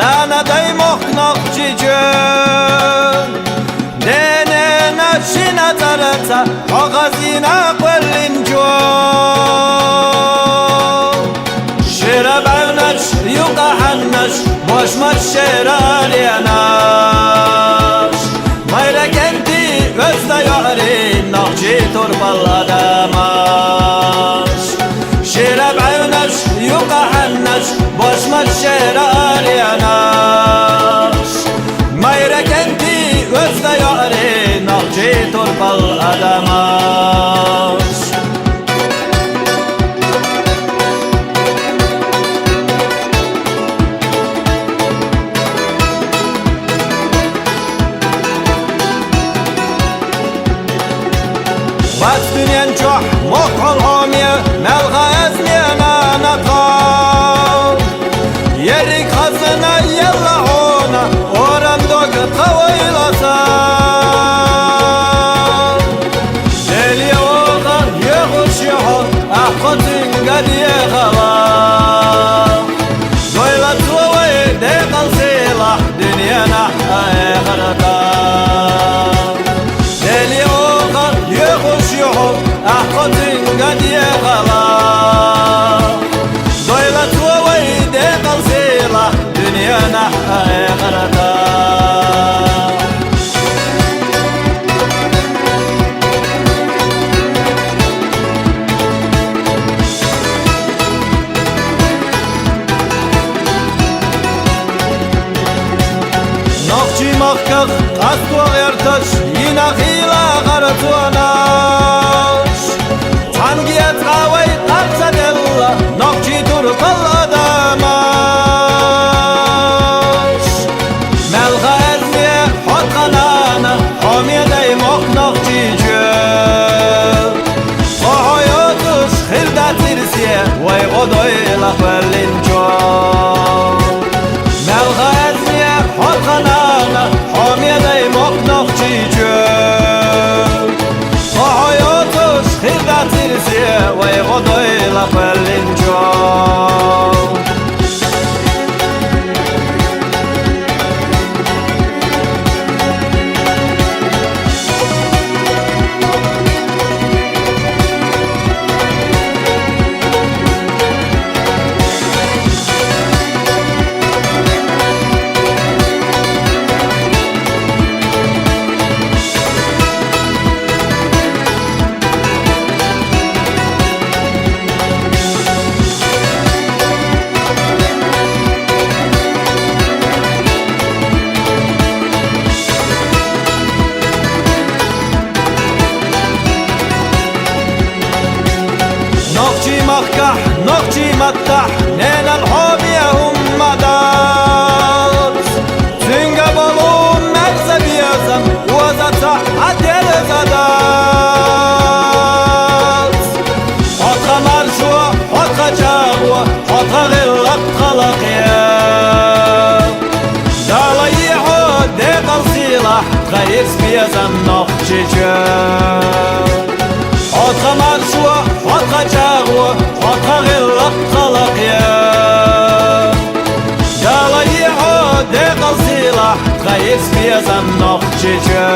nana daymoq noqchijun dene nashina tarata qog'azina qo'linjo shira bavnash yuqa hannash boshmash sheral yanash mayra kenti o'zda yori noqchi to'rbal adamash shira bavnash yuqa hannash boshmash sheral yanash mayra kenti o'zda yori noqchi to'rbal adamash Bas dünyen çok mokol homiye melga ezmiyena natal Yeri kazına yalla ona oramdoga tavaylasa Deli oğan yeğuş yoğun ahkotin gadiye kala Doyla tuvayı dekal silah dünyana ayakırata Deli oğan yeğuş yoğun ahkotin gadiye kala Doyla tuvayı dekal silah dünyana ayakırata Noqchi mahkaq qaswa ertash yina xila qaratuanash Tangiyat qaway qarsadella noqchi turqal adamash Melga ezmiye xotqanana homiyaday moq noqchi jö Qohoyotush xildat irsiye vay qodoyla qvellinjo Melga ezmiye xotqanana homiyaday moq noqchi jö Qohoyotush xildat irsiye vay qodoyla qvellinjo Noqchi mattah nena alhomiya hum madat Zünga balum merse biyazam Uazata adel zadat Hotka marşua, hotka çağua Hotka gillat khalaqya Dalayiho deqal silah Gayis biyazam noqchi jö Hotka marşua, hotka çağua Hotka gillat khalaqya Dalayiho deqal silah Gayis biyazam noqchi jö